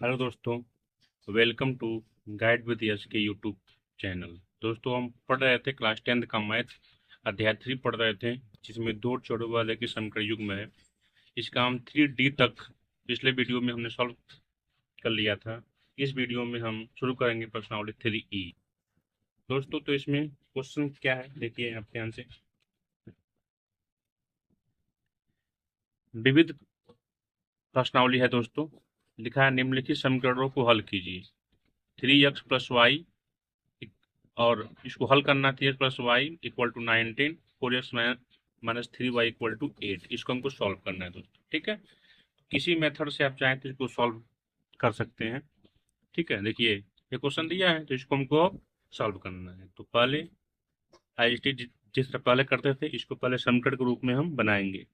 Hello दोस्तों, welcome to guide with यश के YouTube channel. दोस्तों, हम पढ़ रहे थे क्लास 10th का मैथ अध्याय 3 पढ़ रहे थे, जिसमें दो छोर वाले के समीकरण युग्म है। इसका हम 3D तक पिछले वीडियो में हमने सॉल्व कर लिया था। इस वीडियो में हम शुरू करेंगे प्रश्नावली 3E। दोस्तों, तो इसमें क्वेश्चन क्या है, देखिए आप ध्यान से। विविध प्रश्नावली है दोस्तों। लिखा है निम्नलिखित समीकरणों को हल कीजिए। 3x प्लस वाई, और इसको हल करना है। 3x plus y equal to 19, 4x minus 3y equal to 8। इसको हमको सॉल्व करना है दोस्तों, ठीक है। किसी मेथड से आप चाहें तो इसको सॉल्व कर सकते हैं, ठीक है। देखिए, ये क्वेश्चन दिया है तो इसको हमको सॉल्व करना है। तो पहले जिस तरह पहले करते थे, इसको पहले समीकरण के रूप में हम बनाएंगे।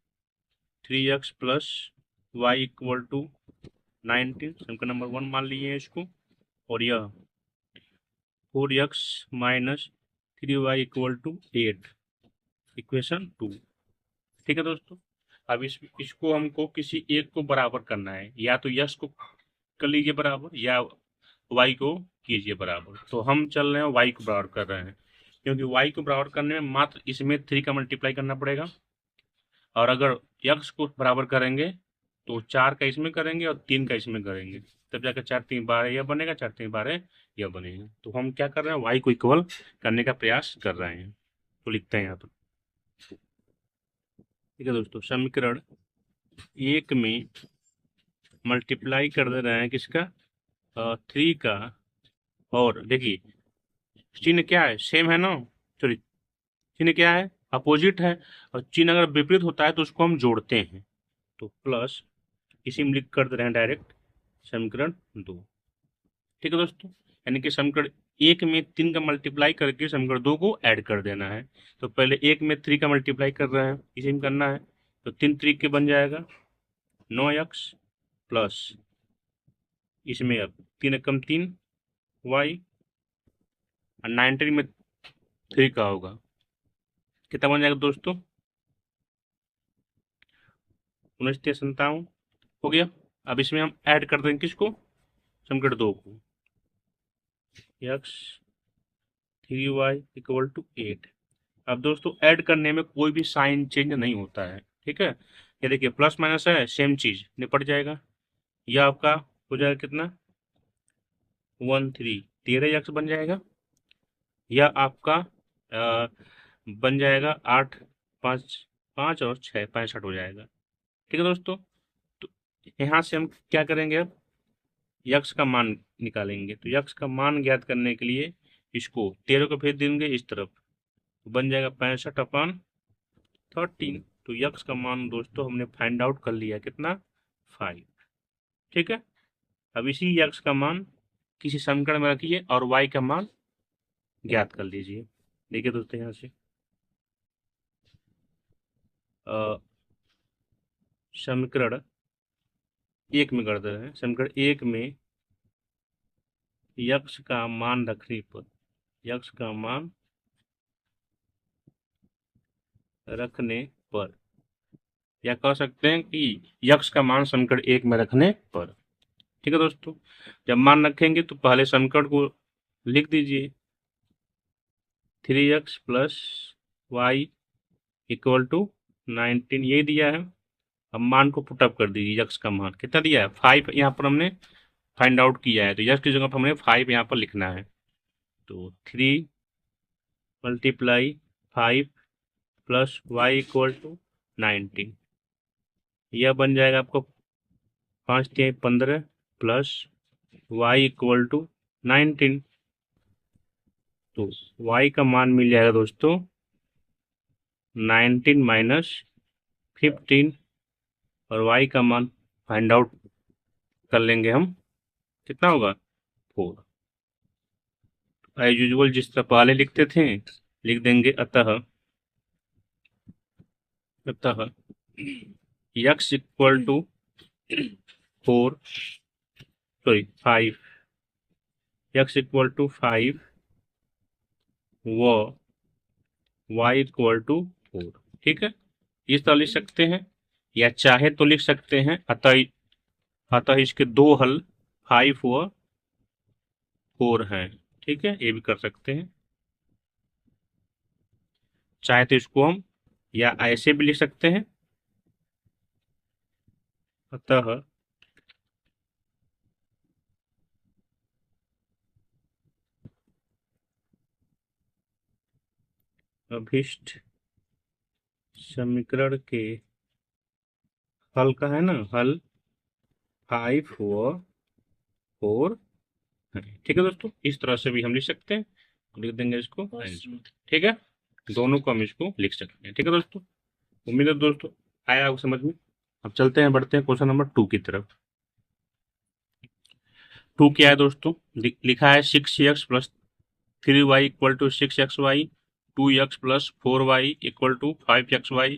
3x plus y equal to 19 समीकरण नंबर 1 मान लिए इसको, और यह 4x minus 3y equal to 8 equation 2, ठीक है दोस्तों। अब इसको हमको किसी एक को बराबर करना है, या तो यश को कर लीजिए बराबर, या वाई को कीजिए बराबर। तो हम चल रहे हैं वाई को बराबर कर रहे हैं, क्योंकि वाई को बराबर करने में मात्र इसमें 3 का मल्टीप्लाई करना पड़ेगा। और अगर यक्स को बराबर करेंगे तो 4 का इसमें करेंगे और 3 का इसमें करेंगे, तब जाकर 4 3 12 यह बनेगा, 4 3 12 यह बनेगा। तो हम क्या कर रहे हैं, वाई को इक्वल करने का प्रयास कर रहे हैं। तो लिखते हैं यहाँ पर, ठीक है दोस्तों। समीकरण 1 में मल्टीप्लाई कर दे रहे हैं किसका, 3 का। और देखिए, चिन्ह क्या है, सेम है ना, सॉरी, चिन्ह क्या है, अपोजिट है। और चिन्ह अगर विपरीत होता है तो उसको हम जोड़ते हैं। तो प्लस, इसी में लिख कर दे रहे हैं डायरेक्ट समीकरण 2, ठीक है दोस्तों। यानी कि समीकरण 1 में 3 का मल्टीप्लाई करके समीकरण 2 को ऐड कर देना है। तो पहले 1 में 3 का मल्टीप्लाई कर रहे हैं, इसी में करना है। तो 3 तरीके बन जाएगा 9x प्लस, इसमें अब 3 एकम 3 वाई, और 19 में 3 का होगा, कितना बन जाएगा दोस्तों, 19 हो गया। अब इसमें हम ऐड कर देंगे किसको, समीकरण 2 को, x 3y इक्वल टू 8। अब दोस्तों, ऐड करने में कोई भी साइन चेंज नहीं होता है, ठीक है। ये देखिए, प्लस माइनस है, सेम चीज निपट जाएगा। यह आपका हो जाएगा कितना, 13 बन जाएगा। यह आपका बन जाएगा 8 5 5 और 6 65 हो जाएगा, ठीक है दोस्तों। तो यहाँ से हम क्या करेंगे, अब यक्स का मान निकालेंगे। तो यक्स का मान ज्ञात करने के लिए इसको 13 को भेज देंगे इस तरफ, तो बन जाएगा 65/13। तो यक्स का मान दोस्तों हमने फाइंड आउट कर लिया, कितना, 5, ठीक है। अब इसी यक्स का मान किसी समीकरण में रखिए और वाई का मान ज्ञात कर लीजिए। देखिए दोस्तों, यहाँ से समीकरण 1 में कर दे रहे हैं। समीकरण 1 में यक्स का मान रखने पर, यक्स का मान रखने पर, या कह सकते हैं कि यक्स का मान समीकरण 1 में रखने पर, ठीक है दोस्तों। जब मान रखेंगे तो पहले समीकरण को लिख दीजिए, 3x plus y equal to 19, ये दिया है। अब मान को पुटअप कर दीजिए, यक्स का मान कितना दिया है, 5 यहाँ पर हमने फाइंड आउट किया है। तो यक्स की जगह पर हमने 5 यहाँ पर लिखना है। तो 3 multiply 5 plus y equal to 19, यह बन जाएगा आपको 5 3 15 प्लस वाई इक्वल टू 19। तो y का मान मिल जाएगा दोस्तों 19 माइनस 15, और y का मान फाइंड आउट कर लेंगे हम, कितना होगा, 4। एज यूजुअल जिस तरह पहले लिखते थे लिख देंगे, अतः x equal to 4, sorry 5, x equal to 5 व y इक्वल टू 4, ठीक है। इस तरह लिख सकते हैं, या चाहे तो लिख सकते हैं अतः इसके दो हल 5 और 4 हैं। ठीक है, ये भी कर सकते हैं। चाहे तो इसको हम या ऐसे भी लिख सकते हैं। अतः अभिष्ट समीकरण के हल का है ना, हल 5 और 4 है। ठीक है दोस्तों, इस तरह से भी हम लिख सकते हैं। लिख देंगे इसको आंसर। ठीक है, दोनों को हम इसको लिख सकते हैं। ठीक है दोस्तों, उम्मीद है दोस्तों आया आपको समझ में। अब चलते हैं, बढ़ते हैं क्वेश्चन नंबर 2 की तरफ। 2 क्या है दोस्तों, लिखा है 6x plus 3y equal to 6xy, 2x plus 4y equal to 5xy।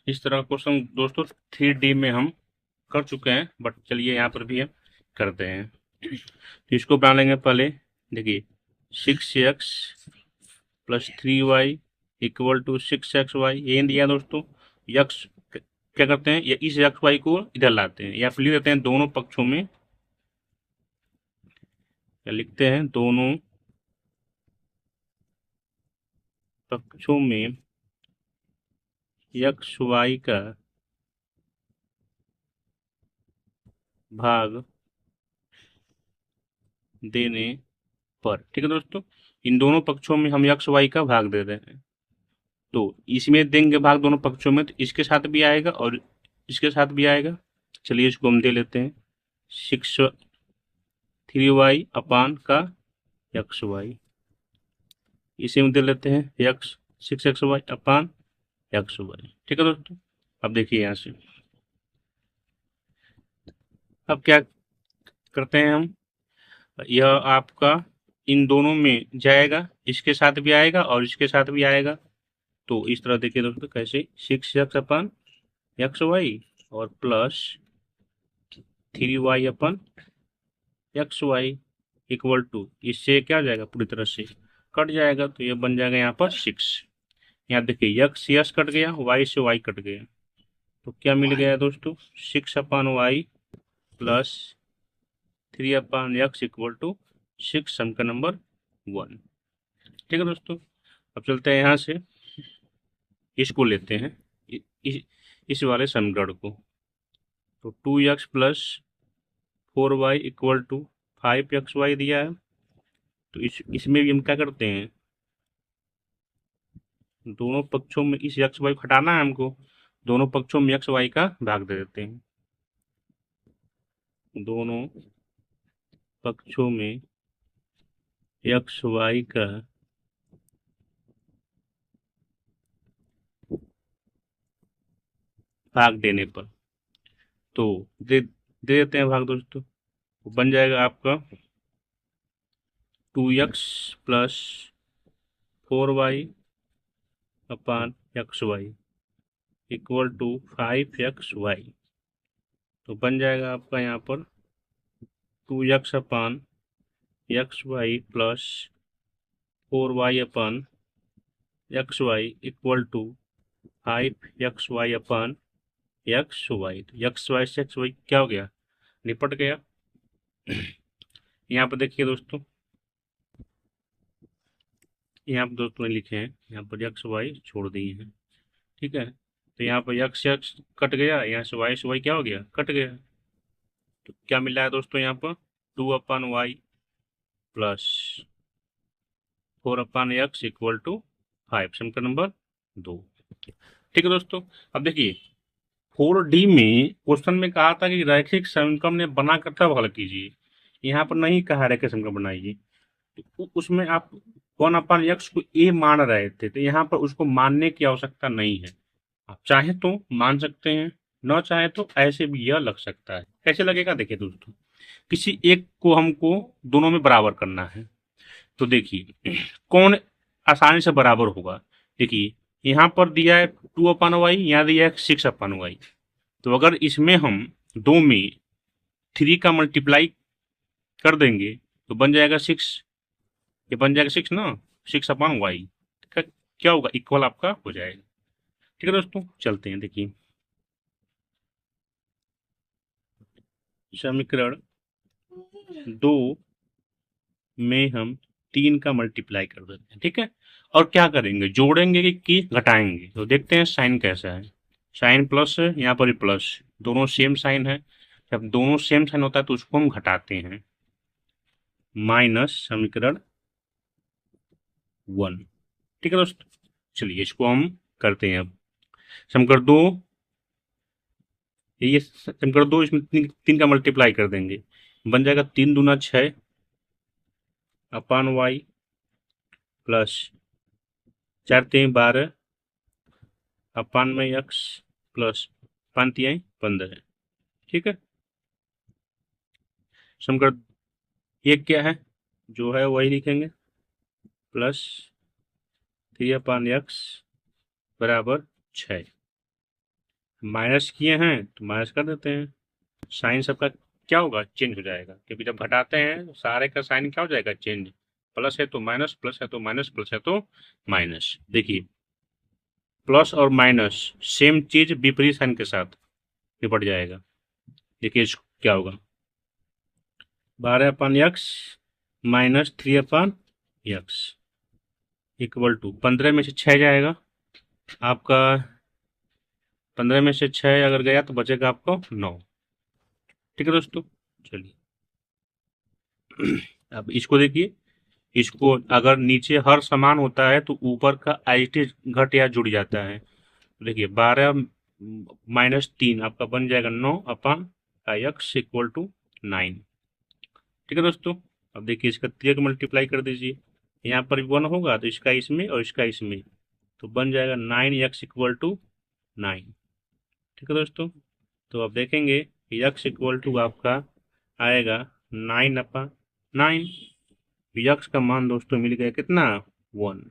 इस तरह का क्वेश्चन दोस्तों 3D में हम कर चुके हैं, बट चलिए यहाँ पर भी हम करते हैं। तो इसको बना लेंगे पहले। देखिए 6x plus 3y equal to 6xy, ये दिया दोस्तों। यक्स क्या करते हैं, या इस एक्स वाई को इधर लाते हैं, या फिर लिख देते हैं दोनों पक्षों में, या लिखते हैं दोनों पक्षों में एक्स वाई का भाग देने पर। ठीक है दोस्तों, इन दोनों पक्षों में हम एक्स वाई का भाग दे रहे हैं, तो इसमें देंगे भाग दोनों पक्षों में, तो इसके साथ भी आएगा और इसके साथ भी आएगा। चलिए इसको हम दे लेते हैं 3y अपान का एक्स वाई, इसे हम दे लेते हैं एक्स 6xy अपान एक्स वाई। ठीक है दोस्तों, अब देखिए यहाँ से अब क्या करते हैं हम, यह आपका इन दोनों में जाएगा, इसके साथ भी आएगा और इसके साथ भी आएगा। तो इस तरह देखिए दोस्तों कैसे, 6x अपन एक्स वाई और plus 3y upon x y equal to, इससे क्या हो जाएगा, पूरी तरह से कट जाएगा, तो ये बन जाएगा यहाँ पर 6। यहाँ देखिए एक्स यस कट गया, वाई से वाई कट गया, तो क्या मिल गया दोस्तों, 6 upon Y plus 3 upon X equal to 6, सम का नंबर 1। ठीक है दोस्तों, अब चलते हैं यहाँ से, इसको लेते हैं इस वाले समीकरण को। तो 2x plus 4y equal to 5xy दिया है, तो इसमें भी हम क्या करते हैं, दोनों पक्षों में इस एक्स वाई हटाना है हमको, दोनों पक्षों में एक्स वाई का भाग दे देते हैं। दोनों पक्षों में एक्स वाई का भाग देने पर, तो दे देते हैं भाग दोस्तों, तो बन जाएगा आपका 2x plus 4y upon x y equal to 5xy, तो बन जाएगा आपका यहाँ पर 2x upon x y plus 4y upon x y equal to 5xy upon x y. तो एक्स वाई से एक्स वाई क्या हो गया, निपट गया। यहाँ पर देखिए दोस्तों, यहाँ पर दोस्तों ने लिखे हैं, यहाँ पर एक्स वाई छोड़ दिए हैं। ठीक है, तो यहाँ पर एक्स एक्स कट गया, यहाँ से वाई क्या हो गया, कट गया। तो क्या मिला है दोस्तों यहाँ पर, 2 upon Y plus 4 upon X equal to 5, सम का नंबर 2। ठीक है दोस्तों, अब देखिए 4D में क्वेश्चन में कहा था कि रैखिक समीकरण ने बनाकर तब हल कीजिए, यहाँ पर नहीं कहा रैखिक समीकरण बनाइए। तो उसमें आप 1 अपन एक्स को ए मान रहे थे, तो यहाँ पर उसको मानने की आवश्यकता नहीं है। आप चाहे तो मान सकते हैं, न चाहे तो ऐसे भी यह लग सकता है। कैसे लगेगा, देखिए दोस्तों, किसी एक को हमको दोनों में बराबर करना है, तो देखिए कौन आसानी से बराबर होगा। देखिए यहाँ पर दिया है 2 अपन वाई, यहाँ दिया है 6 अपन वाई, तो अगर इसमें हम 2 में 3 का मल्टीप्लाई कर देंगे तो बन जाएगा 6, ये बन जाएगा 6 ना, 6 अपन वाई का क्या होगा, इक्वल आपका हो जाएगा। ठीक है दोस्तों, चलते हैं, देखिए समीकरण 2 में हम 3 का मल्टीप्लाई कर देते हैं, ठीक है। और क्या करेंगे, जोड़ेंगे कि घटाएंगे, तो देखते हैं साइन कैसा है। साइन प्लस है, यहाँ पर भी प्लस, दोनों सेम साइन है। जब दोनों सेम साइन होता है तो उसको हम घटाते हैं, माइनस समीकरण 1, ठीक है दोस्तों। चलिए इसको हम करते हैं अब। समीकरण 2, ये समीकरण 2, इसमें 3 का मल्टीप्लाई कर देंगे, बन जाएगा 3 दूना 6 अपान वाई प्लस 4 3 12 अपान में एक्स प्लस 5 3 15, ठीक है। समीकरण 1 क्या है, जो है वही लिखेंगे, प्लस 3 अपान एक्स बराबर 6। माइनस किए हैं तो माइनस कर देते हैं, साइन सबका क्या होगा, चेंज हो जाएगा, क्योंकि जब घटाते हैं तो सारे का साइन क्या हो जाएगा, चेंज। प्लस है तो माइनस, प्लस है तो माइनस, प्लस है तो माइनस। देखिए प्लस और माइनस सेम चीज विपरीत साइन के साथ निपट जाएगा। देखिए क्या होगा, 12 upon X minus 3 upon X equal to 15 में से 6 जाएगा आपका, 15 में से 6 अगर गया तो बचेगा आपको 9, ठीक है दोस्तों। चलिए अब इसको देखिए, इसको अगर नीचे हर समान होता है तो ऊपर का आईटी घट या जुड़ जाता है। तो देखिए 12 माइनस 3 आपका बन जाएगा 9 अपान एक्स इक्वल टू 9, ठीक है दोस्तों। अब देखिए इसका 3 मल्टीप्लाई कर दीजिए, यहाँ पर 1 होगा तो इसका इसमें और इसका इसमें, तो बन जाएगा 9x इक्वल टू 9, ठीक है दोस्तों। तो अब देखेंगे x इक्वल टू आपका आएगा 9 अपान 9, यक्स का मान दोस्तों मिल गया कितना, 1,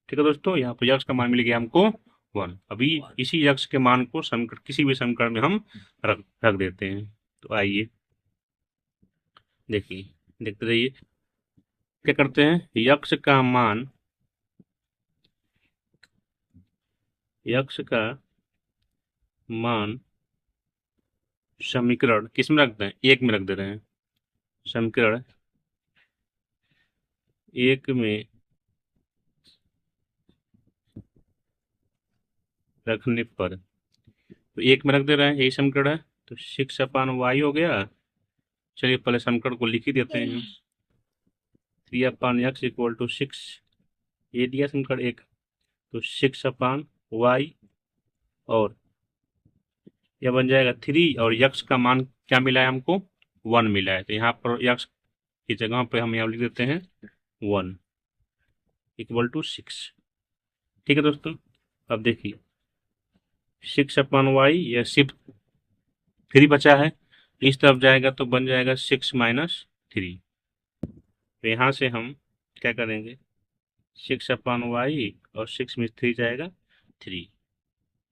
ठीक है दोस्तों। यहाँ पर यक्स का मान मिल गया हमको 1। अभी इसी यक्स के मान को समीकरण, किसी भी समीकरण में हम रख देते हैं। तो आइए देखिए, देखते रहिए क्या करते हैं, यक्स का मान, यक्स का मान समीकरण किस में रखते हैं, 1 में रख दे रहे हैं। समीकरण 1 में रखने पर, तो 1 में रख दे रहे हैं, यही समीकरण है। तो 6 अपान वाई हो गया। चलिए पहले समीकरण को लिख ही देते हैं, 3 अपान एक्स इक्वल टू 6, ये दिया समीकरण 1। तो 6 अपान वाई और यह बन जाएगा 3, और यक्स का मान क्या मिला है हमको, 1 मिला है। तो यहाँ पर यक्स की जगह पे हम यहाँ लिख देते हैं 1 इक्वल टू 6, ठीक है दोस्तों। अब देखिए 6 अपान वाई, यह सिर्फ 3 बचा है, इस तरफ जाएगा तो बन जाएगा 6 माइनस 3। तो यहाँ से हम क्या करेंगे, 6 अपान वाई और 6 में 3 जाएगा 3,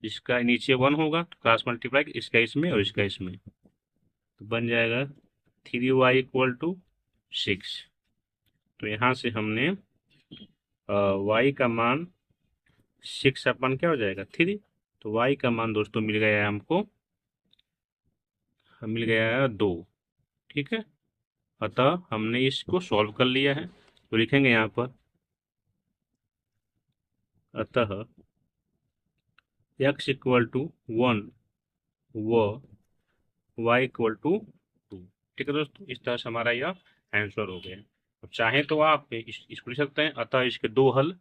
इसका नीचे 1 होगा तो क्रॉस मल्टीप्लाई, इसका इसमें और इसका इसमें, तो बन जाएगा 3y इक्वल टू 6। तो यहाँ से हमने y का मान 6 अपन क्या हो जाएगा 3, तो y का मान दोस्तों मिल गया है हमको, मिल गया है 2, ठीक है। अतः हमने इसको सॉल्व कर लिया है, तो लिखेंगे यहाँ पर, अतः x इक्वल टू 1 व y इक्वल टू 2, ठीक है दोस्तों। इस तरह से हमारा यह आंसर हो गया। अब चाहें तो आप इसको लिख सकते हैं, अतः इसके 2 हल,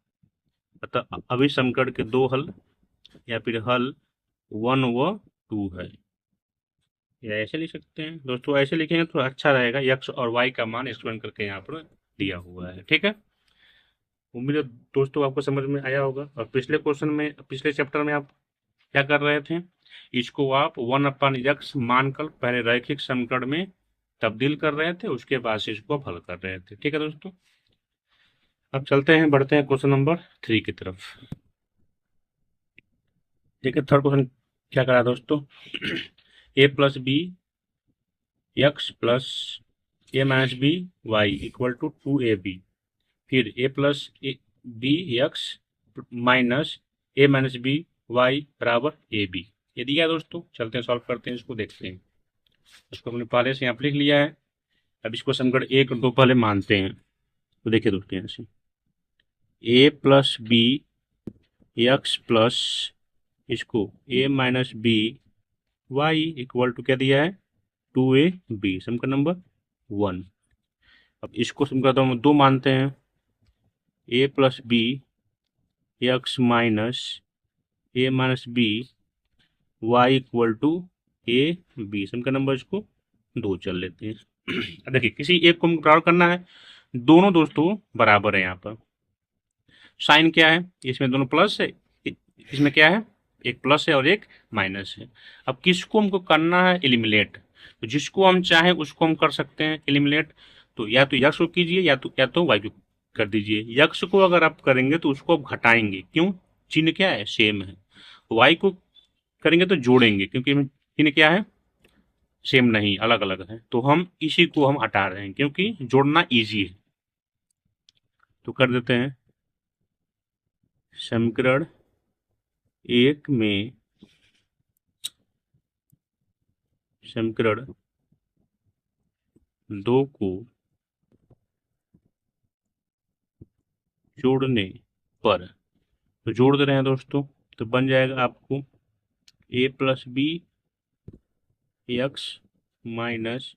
अतः अभी समीकरण के 2 हल, या फिर हल 1 व 2 है, या ऐसे लिख सकते हैं दोस्तों। ऐसे लिखेंगे तो अच्छा रहेगा, x और y का मान एक्सप्लेन करके यहाँ पर दिया हुआ है, ठीक है। उम्मीद है दोस्तों आपको समझ में आया होगा। और पिछले क्वेश्चन में, पिछले चैप्टर में आप क्या कर रहे थे, इसको आप 1 अपान एक्स मानकर पहले रैखिक समीकरण में तब्दील कर रहे थे, उसके बाद से इसको हल कर रहे थे, ठीक है दोस्तों। अब चलते हैं, बढ़ते हैं क्वेश्चन नंबर 3 की तरफ। ठीक है, थर्ड क्वेश्चन क्या करा दोस्तों, a plus B x plus a minus B Y equal to 2ab, फिर a plus B x minus A minus B Y बराबर ए बी, ये दिया दोस्तों। चलते हैं सॉल्व करते हैं, इसको देखते हैं। इसको हमने पहले से यहाँ पर लिख लिया है, अब इसको समीकरण 1 और 2 पहले मानते हैं। तो देखिए दोस्तों, यहाँ से A plus B x plus इसको A minus B Y equal to क्या दिया है, 2ab समीकरण नंबर 1। अब इसको समीकरण हम 2 मानते हैं, A plus B x minus A minus B Y equal to A B समीकरण नंबर इसको 2 चल लेते हैं। देखिए किसी एक को बराबर करना है, दोनों दोस्तों बराबर है। यहाँ पर साइन क्या है, इसमें दोनों प्लस है, इसमें क्या है, एक प्लस है और एक माइनस है। अब किसको हमको करना है, एलिमिनेट। तो जिसको हम चाहें उसको हम कर सकते हैं एलिमिनेट। तो या तो यक्स को कीजिए या तो वाई को कर दीजिए। यक्स को अगर आप करेंगे तो उसको आप घटाएंगे, क्यों, चिन्ह क्या है, सेम है। वाई को करेंगे तो जोड़ेंगे, क्योंकि चिन्ह क्या है, सेम नहीं, अलग अलग है। तो हम इसी को हम हटा रहे हैं क्योंकि जोड़ना इजी है। तो कर देते हैं समीकरण 1 में समीकरण 2 को जोड़ने पर, तो जोड़ दे रहे हैं दोस्तों, तो बन जाएगा आपको A plus B x minus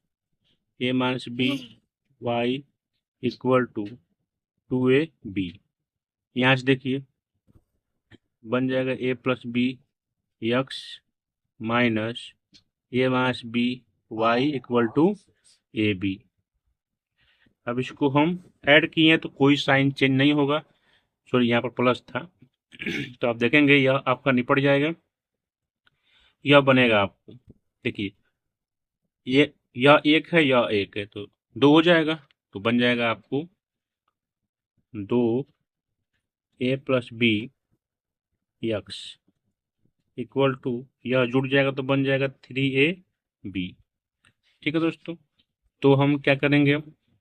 A minus B Y equal to 2ab। यहाँ से देखिए बन जाएगा A plus B x minus A minus B Y equal to ab। अब इसको हम ऐड किए तो कोई साइन चेंज नहीं होगा, सॉरी यहाँ पर प्लस था। तो आप देखेंगे यह आपका निपट जाएगा, यह बनेगा आपको, देखिए ये यह एक है, यह एक है, तो 2 हो जाएगा। तो बन जाएगा आपको 2a plus B x equal to, यह जुड़ जाएगा तो बन जाएगा 3ab। ठीक है दोस्तों, तो हम क्या करेंगे,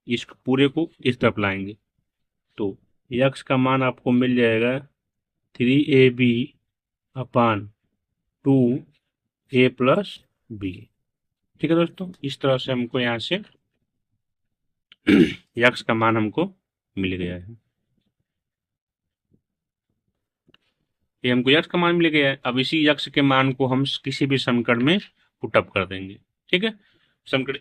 इस पूरे को इस तरफ लाएंगे। तो x का मान आपको मिल जाएगा 3ab upon 2a plus B. ठीक है दोस्तों, इस तरह से हमको यहाँ से x का मान हमको मिल गया है। ये हमको x का मान मिल गया है। अब इसी x के मान को हम किसी भी समीकरण में पुटअप कर देंगे। ठीक है, समीकरण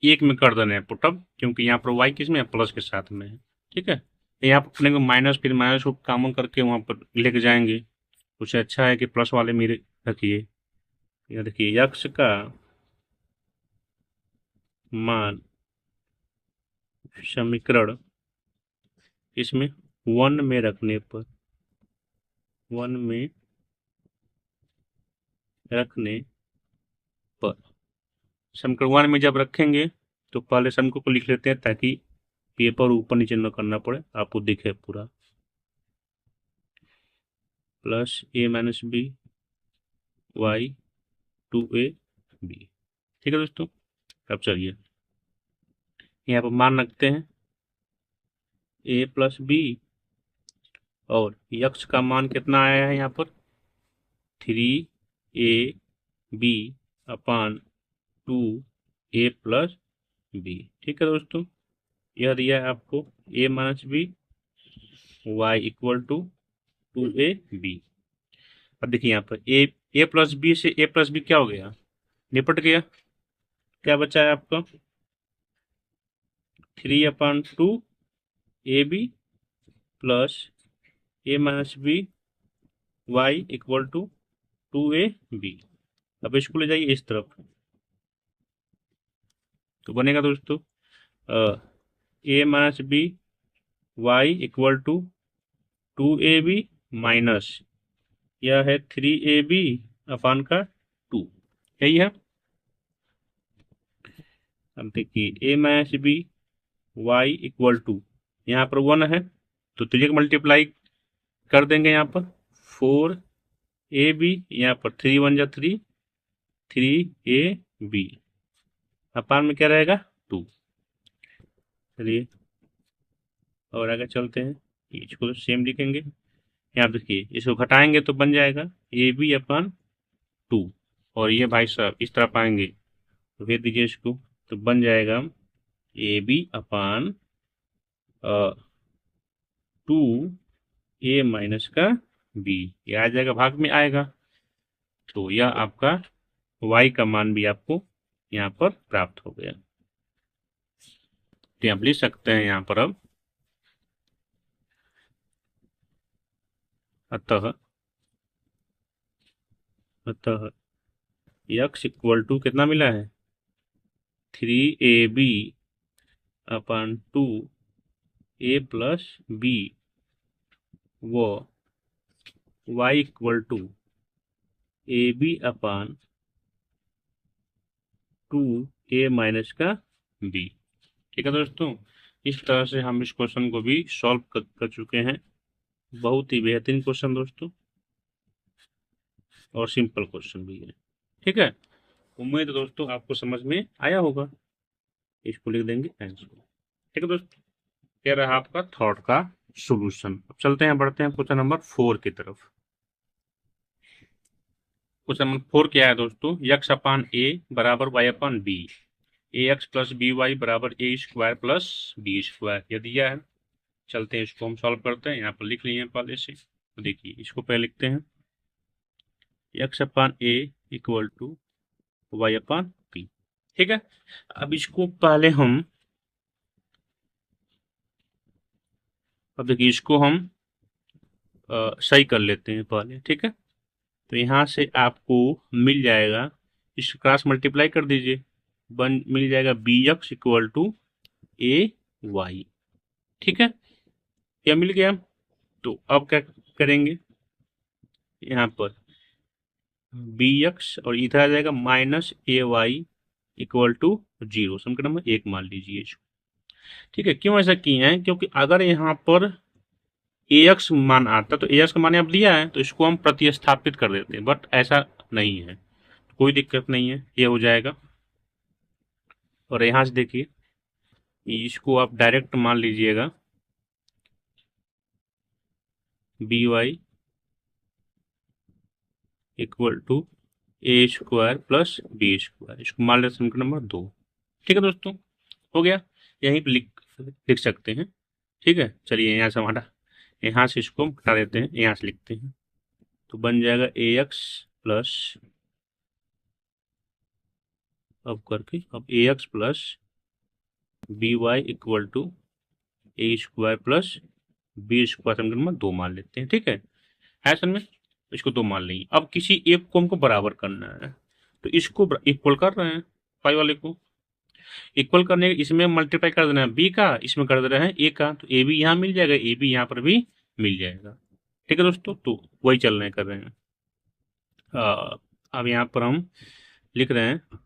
1 में कर देना है पुटअप, क्योंकि यहाँ पर y किस में है, प्लस के साथ में है। ठीक है, यहाँ पर अपने को माइनस, फिर माइनस को कॉमन करके वहाँ पर लेके जाएंगे। उससे अच्छा है कि प्लस वाले में रखिए। यहाँ देखिए x का मान समीकरण इसमें 1 में रखने पर, 1 में रखने पर, समीकरण 1 में जब रखेंगे तो पहले समीकरण को लिख लेते हैं ताकि पेपर ऊपर नीचे न करना पड़े, आपको दिखे पूरा। Plus a minus B Y 2ab। ठीक है दोस्तों, अब चलिए यहाँ पर मान रखते हैं a प्लस बी, और x का मान कितना आया है यहाँ पर 3ab upon 2a plus B. ठीक है दोस्तों, यह दिया है आपको a minus B Y equal to 2ab। अब देखिए यहाँ पर a प्लस बी से a प्लस बी क्या हो गया, निपट गया। क्या बचा है आपका 3/2ab plus a minus B Y equal to 2ab। अब इसको ले जाइए इस तरफ, तो बनेगा दोस्तों a minus B Y equal to 2ab minus यह है 3ab अपान का 2, यही है। अब देखिए a minus B Y equal to, यहाँ पर 1 है तो 3 मल्टीप्लाई कर देंगे, यहाँ पर 4ab, यहाँ पर 3 1 जा 3, 3ab अपान में क्या रहेगा 2। चलिए और आगे चलते हैं, इसको सेम लिखेंगे। यहाँ देखिए इसको घटाएंगे तो बन जाएगा ab अपान 2, और ये भाई साहब इस तरफ आएंगे तो भेज दीजिए इसको, तो बन जाएगा a b upon 2 a minus का b, ये आ जाएगा, भाग में आएगा। तो यह आपका y का मान भी आपको यहाँ पर प्राप्त हो गया। तो आप लिख सकते हैं यहाँ पर अब, अतः x इक्वल टू कितना मिला है, 3ab upon 2a plus b व y equal to ab upon 2a minus का b। ठीक है दोस्तों, इस तरह से हम इस क्वेश्चन को भी सॉल्व कर चुके हैं। बहुत ही बेहतरीन क्वेश्चन दोस्तों, और सिंपल क्वेश्चन भी है। ठीक है, उम्मीद है दोस्तों आपको समझ में आया होगा। इसको लिख देंगे आंसर। ठीक है दोस्तों, ये रहा आपका थर्ड का सॉल्यूशन। अब चलते हैं, बढ़ते हैं क्वेश्चन नंबर 4 की तरफ। क्वेश्चन नंबर 4 क्या है दोस्तों, यक्स अपान ए बराबर वाई अपान बी, ए एक्स प्लस बी वाई बराबर ए स्क्वायर प्लस बी स्क्वायर, यह दिया है। चलते हैं, इसको हम सॉल्व करते हैं। यहाँ पर लिख लिए हैं पहले से, तो देखिए इसको पहले लिखते हैं, x upon a equal to y upon b. ठीक है, अब इसको पहले हम, अब देखिए इसको हम सही कर लेते हैं पहले। ठीक है, तो यहाँ से आपको मिल जाएगा, इस क्रॉस मल्टीप्लाई कर दीजिए, बन मिल जाएगा B x equal to a y. ठीक है, क्या मिल गया। तो अब क्या करेंगे, यहाँ पर बी एक्स और इधर आ जाएगा minus A Y equal to 0, समीकरण नंबर 1 मान लीजिए इसको। ठीक है, क्यों ऐसा किए हैं, क्योंकि अगर यहाँ पर ए एक्स मान आता तो ए एक्स का मान अब दिया है तो इसको हम प्रतिस्थापित कर देते हैं, बट ऐसा नहीं है, कोई दिक्कत नहीं है, ये हो जाएगा। और यहाँ से देखिए, इसको आप डायरेक्ट मान लीजिएगा b Y equal to A square plus B square, इसको मान लेते समीकरण नंबर 2। ठीक है दोस्तों, हो गया, यहीं पे लिख सकते हैं। ठीक है, चलिए यहाँ से हमारा, यहाँ से इसको हटा देते हैं, यहाँ से लिखते हैं, तो बन जाएगा ए एक्स प्लस, अब करके अब A X plus B Y equal to A square plus B square, समीकरण नंबर 2 मान लेते हैं। ठीक है सर में, इसको 2 मान लेंगे। अब किसी एक को हमको बराबर करना है, तो इसको इक्वल कर रहे हैं, पाई वाले को इक्वल करने, इसमें मल्टीप्लाई कर देना है बी का, इसमें कर दे रहे हैं ए का, तो ए बी यहाँ मिल जाएगा, ए बी यहाँ पर भी मिल जाएगा। ठीक है दोस्तों, तो वही चल रहे कर रहे हैं। अब यहाँ पर हम लिख रहे हैं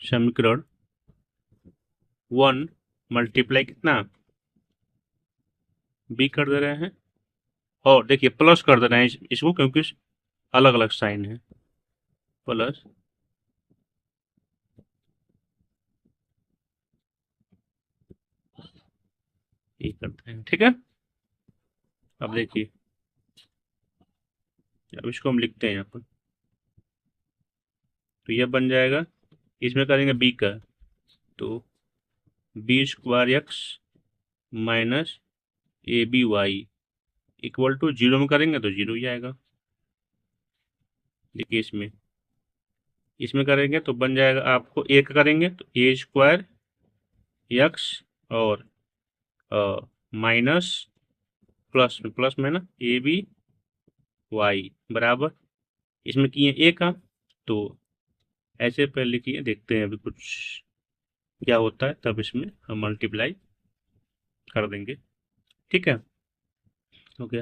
समीकरण 1 मल्टीप्लाई कितना बी कर दे रहे हैं, और देखिए प्लस कर दे रहे हैं इसको, क्योंकि अलग अलग साइन है, प्लस ये करते हैं। ठीक है, अब देखिए, अब इसको हम लिखते हैं यहाँ पर, तो यह बन जाएगा, इसमें करेंगे बी का, तो b square x minus a B Y equal to 0 में करेंगे तो 0 ही आएगा। देखिए इसमें करेंगे तो बन जाएगा, आपको ए का करेंगे तो ए स्क्वायर एक्स और माइनस प्लस में ना ए बी वाई बराबर, इसमें किए ए का, तो ऐसे पहले लिखिए, देखते हैं अभी कुछ क्या होता है, तब इसमें हम मल्टीप्लाई कर देंगे। ठीक है, ओके,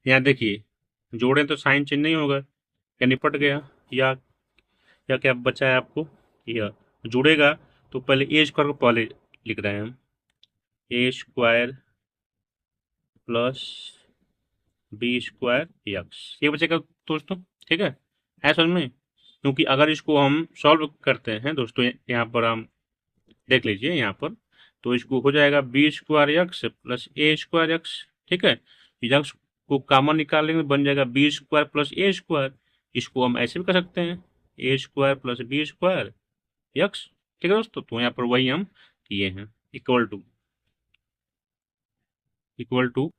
यहाँ देखिए जोड़ें तो साइन चेंज नहीं होगा, या निपट गया, या क्या बचा है आपको, या जुड़ेगा, तो पहले ए स्क्वायर को पहले लिख रहे हैं हम, A square plus B square X, ये बचेगा दोस्तों। ठीक है समझ में, क्योंकि अगर इसको हम सॉल्व करते हैं दोस्तों, यहाँ पर हम देख लीजिए यहाँ पर, तो इसको हो जाएगा बी स्क्वायर एक्स प्लस ए स्क्वायर एक्स। ठीक है, एक्स को कॉमन निकाल लेंगे, बन जाएगा बी स्क्वायर प्लस ए स्क्वायर, इसको हम ऐसे भी कर सकते हैं, A square plus B square X. ठीक है दोस्तों, तो यहाँ पर वही हम किए हैं, equal to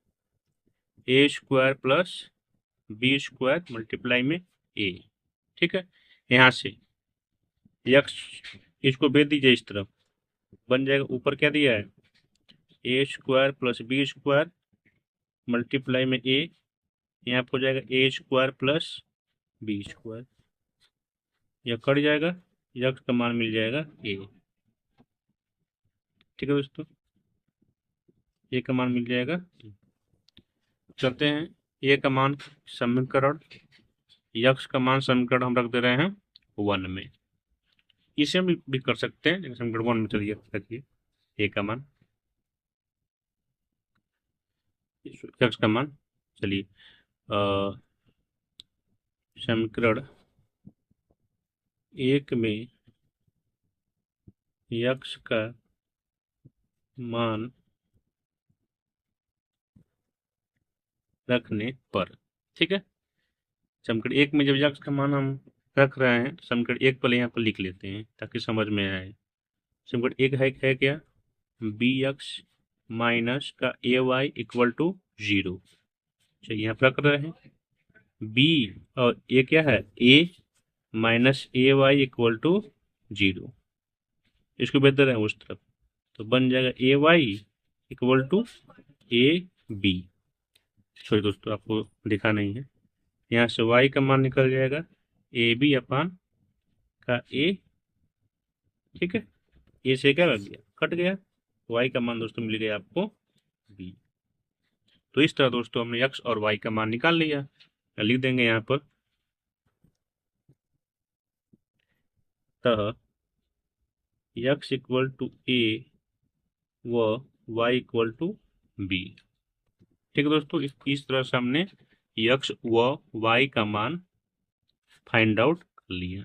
A square plus B square multiply में ए। ठीक है, यहाँ से यक्स इसको भेज दीजिए इस तरफ, बन जाएगा ऊपर क्या दिया है, A square plus B square multiply में ए, यहाँ पर हो जाएगा A square plus B square, यह कट जाएगा, यक्स का मान मिल जाएगा ए। ठीक है दोस्तों, ए का मान मिल जाएगा। चलते हैं ए का मान समीकरण, यक्स का मान समीकरण हम रख दे रहे हैं 1 में, इसे भी कर सकते हैं, लेकिन समीकरण 1 में चलिए रखिए ए का मान, यक्स का मान। चलिए समीकरण 1 में यक्स का मान रखने पर, ठीक है, समीकरण 1 में जब यक्स का मान हम रख रहे हैं, समीकरण 1 पहले यहाँ पर लिख लेते हैं ताकि समझ में आए। समीकरण 1 है क्या, बी एक्स माइनस का ए वाई इक्वल टू 0। चलिए यहाँ पर रख रहे हैं बी, और ए क्या है, A minus A Y equal to 0, इसको बेहतर है उस तरफ, तो बन जाएगा A Y equal to A B. Sorry दोस्तों, आपको दिखा नहीं है, यहाँ से y का मान निकल जाएगा ए बी अपान का ए। ठीक है, ए से क्या लग गया, कट गया, y का मान दोस्तों मिल गया आपको b। तो इस तरह दोस्तों हमने x और y का मान निकाल लिया, लिख देंगे यहाँ पर, तह x इक्वल टू ए व y इक्वल टू बी। ठीक है दोस्तों, इस तरह से हमने x व y का मान फाइंड आउट कर लिया।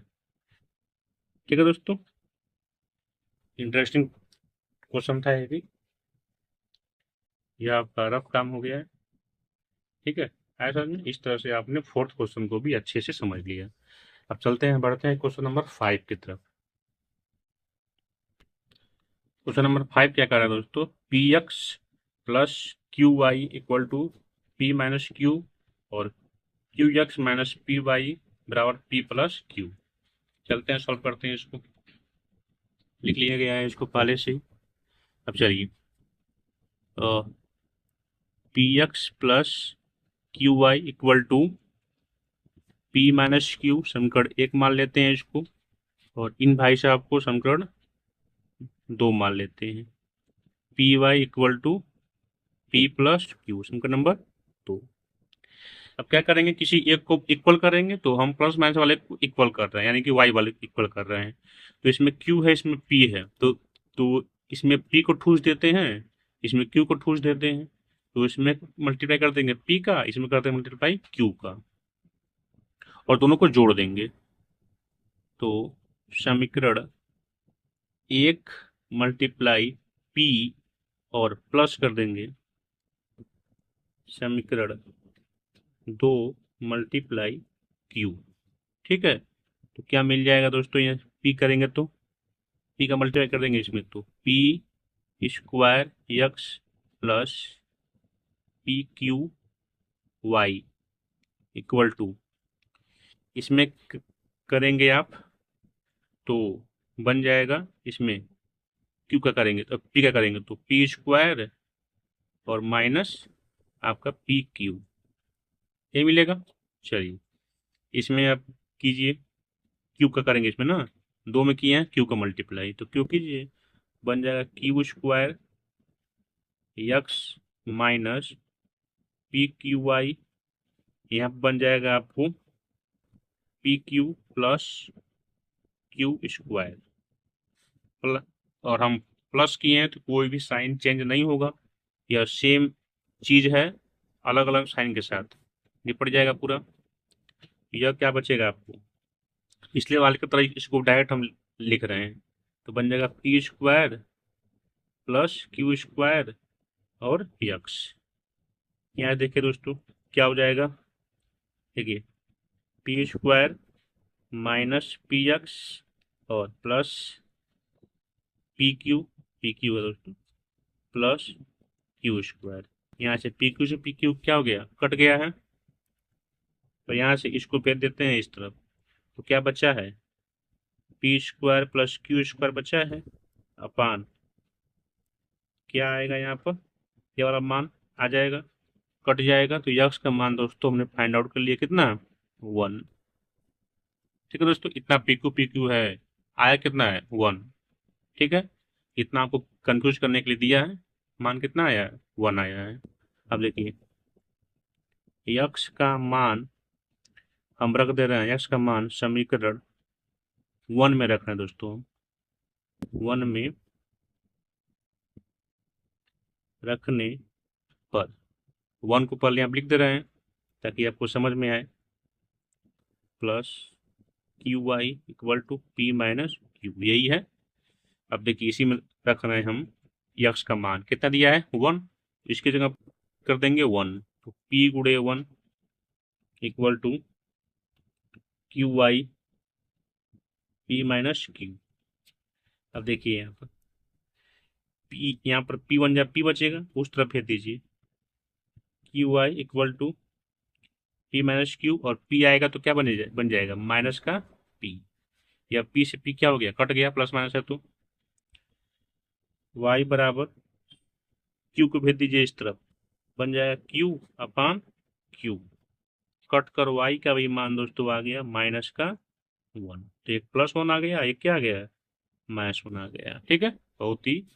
ठीक है दोस्तों, इंटरेस्टिंग क्वेश्चन था ये भी, यह आपका रफ काम हो गया है। ठीक है, ऐसा नहीं, इस तरह से आपने फोर्थ क्वेश्चन को भी अच्छे से समझ लिया। अब चलते हैं, बढ़ते हैं क्वेश्चन नंबर 5 की तरफ। क्वेश्चन नंबर 5 क्या कर रहा है दोस्तों, P x plus Q Y equal to P minus Q, और Q X minus P Y बराबर पी प्लस क्यू। चलते हैं, सॉल्व करते हैं, इसको लिख लिया गया है इसको पहले से ही। अब चलिए, p x plus Q Y equal to P minus q, समीकरण 1 मान लेते हैं इसको, और इन भाई साहब को समीकरण 2 मान लेते हैं। P y equal to p plus q, समीकरण नंबर 2। अब क्या करेंगे, किसी एक को इक्वल करेंगे, तो हम प्लस माइनस वाले को इक्वल कर रहे हैं, यानी कि वाई वाले को इक्वल कर रहे हैं। तो इसमें क्यू है, इसमें पी है, तो इसमें पी को ठूस देते हैं, इसमें क्यू को ठूस देते हैं, तो इसमें मल्टीप्लाई कर देंगे पी का, इसमें करते हैं मल्टीप्लाई क्यू का, और दोनों को जोड़ देंगे। तो समीकरण 1 मल्टीप्लाई पी और प्लस कर देंगे समीकरण 2 मल्टीप्लाई क्यू। ठीक है, तो क्या मिल जाएगा दोस्तों, यहाँ पी करेंगे तो पी का मल्टीप्लाई कर देंगे इसमें, तो p square x plus p q Y equal to, इसमें करेंगे आप तो बन जाएगा, इसमें क्यू का करेंगे तो पी का करेंगे तो पी स्क्वायर और माइनस आपका पी क्यू, ये मिलेगा। चलिए, इसमें आप कीजिए, क्यू का करेंगे इसमें ना, 2 में किए हैं क्यू का मल्टीप्लाई, तो क्यू कीजिए, बन जाएगा q square x minus p q y, यहाँ बन जाएगा आपको p q plus q square, और हम प्लस किए हैं तो कोई भी साइन चेंज नहीं होगा, यह सेम चीज है, अलग अलग साइन के साथ निपट जाएगा पूरा। यह क्या बचेगा आपको, पिछले वाले की तरह इसको डायरेक्ट हम लिख रहे हैं, तो बन जाएगा P square plus q square और एक्स। यहाँ देखिए दोस्तों क्या हो जाएगा, देखिए P square minus P x और प्लस पी क्यू है दोस्तों प्लस क्यू स्क्वायर। यहाँ से पी क्यू से पी क्यू क्या हो गया, कट गया है। तो यहाँ से इसको भेज देते हैं इस तरफ, तो क्या बचा है, P square plus q square बचा है अपान क्या आएगा यहाँ पर, ये वाला मान आ जाएगा, कट जाएगा। तो यक्स का मान दोस्तों हमने फाइंड आउट कर लिया कितना, 1। ठीक है दोस्तों, इतना पी क्यू है, आया कितना है 1। ठीक है, इतना आपको कंफ्यूज करने के लिए दिया है, मान कितना आया है 1 आया है। अब देखिए यक्स का मान हम रख दे रहे हैं, यक्स का मान समीकरण 1 में रख रहे हैं दोस्तों, 1 में रखने पर 1 को पहले आप लिख दे रहे हैं ताकि आपको समझ में आए, plus Q Y equal to P minus q, यही है। अब देखिए इसी में रख रहे हैं हम यक्स का मान कितना दिया है 1, इसकी जगह कर देंगे 1, तो पी गुड़े 1 equal to q y p minus q. अब देखिए यहाँ पर पी, यहाँ पर पी बन जाए, पी बचेगा उस तरफ भेज दीजिए, q Y equal to P minus Q, और पी आएगा तो क्या बन जाएगा माइनस का पी, या पी से पी क्या हो गया, कट गया, प्लस माइनस है तो वाई बराबर क्यू को भेज दीजिए इस तरफ, बन जाएगा क्यू अपान क्यू, कट कर वाई का भी मान दोस्तों आ गया माइनस का 1, तो एक +1 आ गया, एक क्या आ गया -1 आ गया। ठीक है, बहुत ही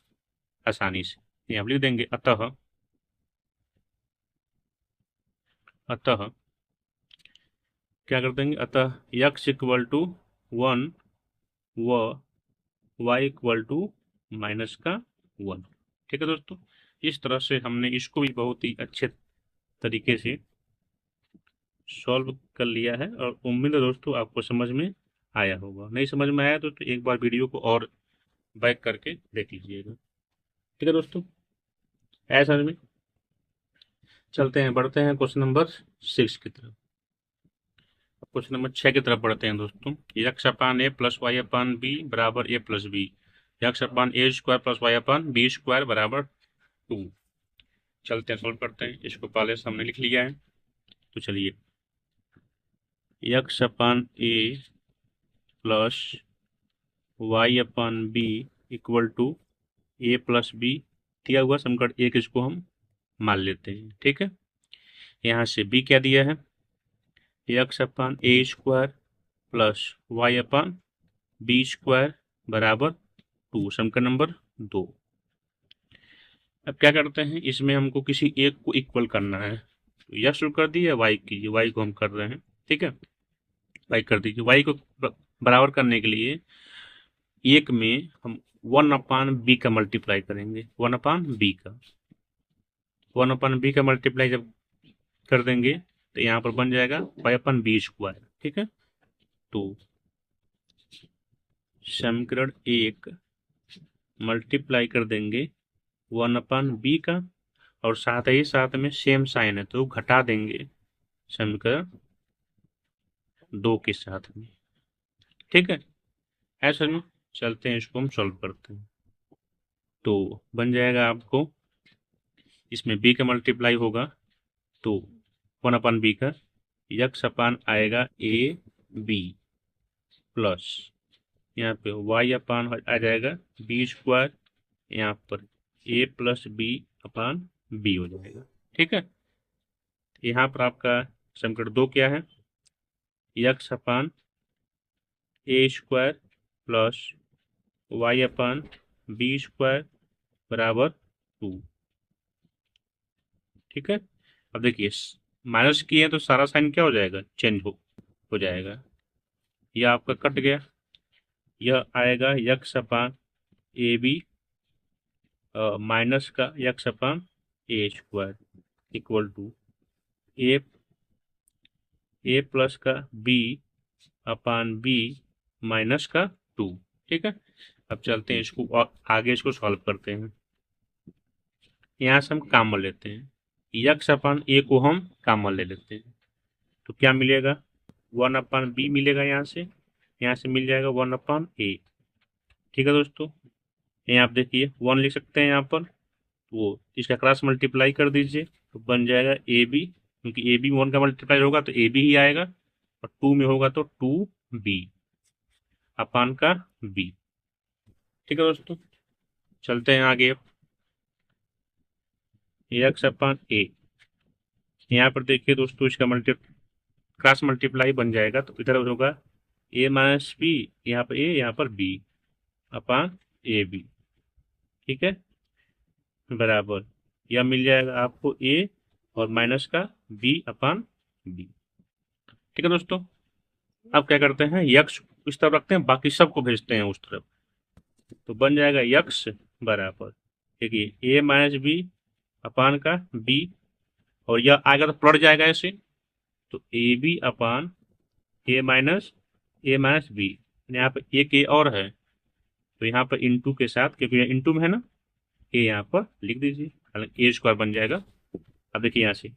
आसानी से यहाँ लिख देंगे, अतः क्या कर देंगे, अतः x इक्वल टू 1 व y इक्वल टू माइनस का 1। ठीक है दोस्तों, इस तरह से हमने इसको भी बहुत ही अच्छे तरीके से सॉल्व कर लिया है, और उम्मीद है दोस्तों आपको समझ में आया होगा। नहीं समझ में आया तो एक बार वीडियो को और बैक करके देख लीजिएगा। ठीक है दोस्तों, ऐसा में चलते हैं, बढ़ते हैं क्वेश्चन नंबर 6 की तरफ। क्वेश्चन नंबर 6 की तरफ बढ़ते हैं दोस्तों। X upon a plus y upon B बराबर ए प्लस बी, यक्स अपान ए square plus y upon B square बराबर 2। चलते हैं सॉल्व करते हैं, इसको पहले से हमने लिख लिया है, तो चलिए x upon a plus y upon b equal to A plus b दिया हुआ समीकरण एक, इसको हम मान लेते हैं। ठीक है, यहाँ से बी क्या दिया है, यक्स अपान ए square plus y upon B square बराबर 2, समीकरण नंबर 2। अब क्या करते हैं, इसमें हमको किसी एक को इक्वल करना है, तो यक्स शुरू कर दिए, वाई कीजिए, वाई को हम कर रहे हैं। ठीक है, वाई कर दीजिए, वाई को बराबर करने के लिए एक में हम 1 अपान बी का मल्टीप्लाई करेंगे, 1 अपान बी का, 1 अपान बी का मल्टीप्लाई जब कर देंगे तो यहाँ पर बन जाएगा वाई अपान बी स्क्वायर। ठीक है, तो समीकरण एक मल्टीप्लाई कर देंगे 1 अपान बी का, और साथ ही साथ में सेम साइन है तो घटा देंगे समीकरण 2 के साथ में। ठीक है, ऐसा में चलते हैं, इसको हम सॉल्व करते हैं, तो बन जाएगा आपको, इसमें बी का मल्टीप्लाई होगा तो 1 अपान बी का, यक्स अपान आएगा ए बी प्लस यहाँ पे वाई अपान आ जाएगा बी स्क्वायर, यहाँ पर ए प्लस बी अपान बी हो जाएगा। ठीक है, यहाँ पर आपका समीकरण 2 क्या है, यक्स अपान ए square plus y upon B square बराबर 2। ठीक है, अब देखिए माइनस किए तो सारा साइन क्या हो जाएगा, चेंज हो जाएगा, यह आपका कट गया, यह आएगा X upon A B minus का X upon A square equal to A plus का बी अपान बी माइनस का 2। ठीक है, अब चलते हैं इसको आगे, इसको सॉल्व करते हैं। यहाँ से हम कॉमन लेते हैं, यक्स अपान ए को हम कॉमन ले लेते हैं, तो क्या मिलेगा 1 अपान बी मिलेगा, यहाँ से मिल जाएगा 1 अपान ए। ठीक है दोस्तों, यहाँ आप देखिए 1 लिख सकते हैं यहाँ पर, वो इसका क्रॉस मल्टीप्लाई कर दीजिए तो बन जाएगा ए बी, क्योंकि ए बी 1 का मल्टीप्लाई होगा तो ए बी ही आएगा, और 2 में होगा तो 2b अपान का b। ठीक है दोस्तों, चलते हैं आगे। एक्स अपान ए, यहाँ पर देखिए दोस्तों इसका क्रॉस मल्टीप्लाई बन जाएगा तो इधर होगा ए माइनस बी, यहाँ पर ए यहाँ पर बी अपान ए बी। ठीक है, बराबर यह मिल जाएगा आपको ए और माइनस का बी अपान बी। ठीक है दोस्तों, अब क्या करते हैं, यक्स इस तरफ रखते हैं, बाकी सबको भेजते हैं उस तरफ, तो बन जाएगा यक्स बराबर, देखिए ए माइनस बी अपान का बी, और यह आएगा तो पलट जाएगा ऐसे, तो a b upon a minus b. यहाँ पर एक ए और है तो यहाँ पर इंटू के साथ, क्योंकि इंटू में है ना, ए यहाँ पर लिख दीजिए, हालांकि ए स्क्वायर बन जाएगा। अब देखिए यहाँ से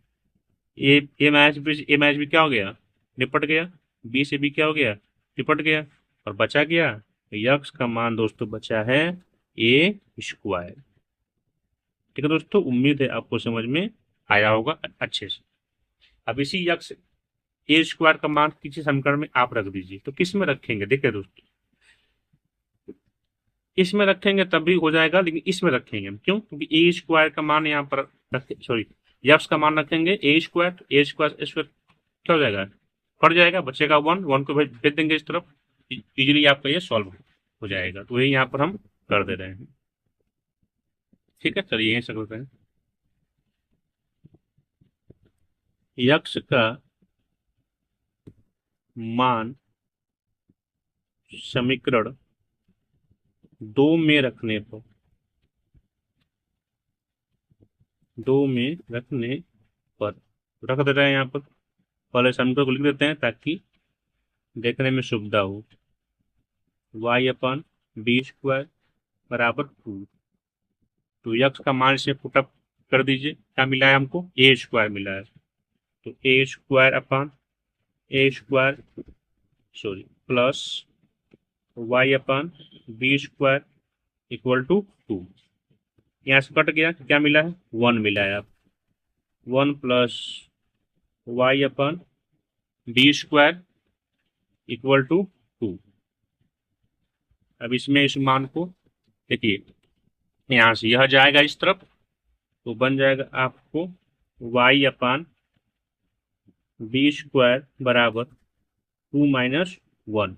ए माइनस बी क्या हो गया, निपट गया, बी से बी क्या हो गया, निपट गया, और बचा गया यक्स का मान दोस्तों बचा है ए स्क्वायर। ठीक है दोस्तों, उम्मीद है आपको समझ में आया होगा अच्छे से। अब इसी यक्स ए स्क्वायर का मान किसी समीकरण में आप रख दीजिए, तो किस में रखेंगे, देखिए दोस्तों इसमें रखेंगे तब भी हो जाएगा, लेकिन इसमें रखेंगे हम, क्यों, क्योंकि ए स्क्वायर का मान यहाँ पर सॉरी यक्स का मान रखेंगे ए स्क्वायर, तो ए स्क्वायर स्क्वायर क्या हो जाएगा, कट जाएगा, बचेगा 1, 1 को भेज देंगे इस तरफ, इजीली आपका ये सॉल्व हो जाएगा, तो वही यहाँ पर हम कर दे रहे हैं। ठीक है, चलिए यहीं से करते हैं। यक्स का मान समीकरण 2 में रखने पर, 2 में रखने पर रख दे रहे हैं यहाँ पर, पहले समीकरण को लिख देते हैं ताकि देखने में सुविधा हो। y अपन बी स्क्वायर बराबर 2, तो यक्स का मान से पुटअप कर दीजिए, क्या मिला है हमको, ए स्क्वायर मिला है, तो A square upon A square sorry plus y upon B square equal to 2, यहाँ से कट गया, क्या मिला है 1 मिला है, आप 1 plus y upon B square equal to 2। अब इसमें इस मान को देखिए, यहाँ से यह जाएगा इस तरफ, तो बन जाएगा आपको y अपान बी स्क्वायर बराबर 2 माइनस 1,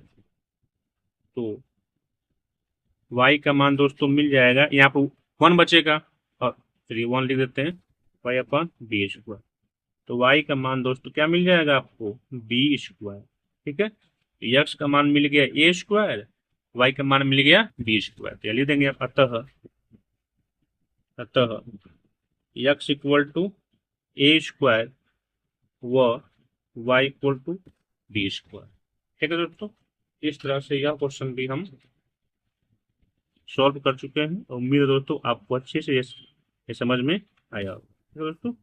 तो y का मान दोस्तों मिल जाएगा, यहाँ पर 1 बचेगा, और चलिए 1 लिख देते हैं, y अपान बी स्क्वायर, तो y का मान दोस्तों क्या मिल जाएगा आपको, बी स्क्वायर। ठीक है, यक्स का मान मिल गया ए स्क्वायर, y का मान मिल गया बी स्क्वायर, तो लिख देंगे अतः x equal to A square व y equal to b square. ठीक है दोस्तों, इस तरह से यह क्वेश्चन भी हम सॉल्व कर चुके हैं, और उम्मीद है दोस्तों आपको अच्छे से ये समझ में आया होगा। ठीक है दोस्तों,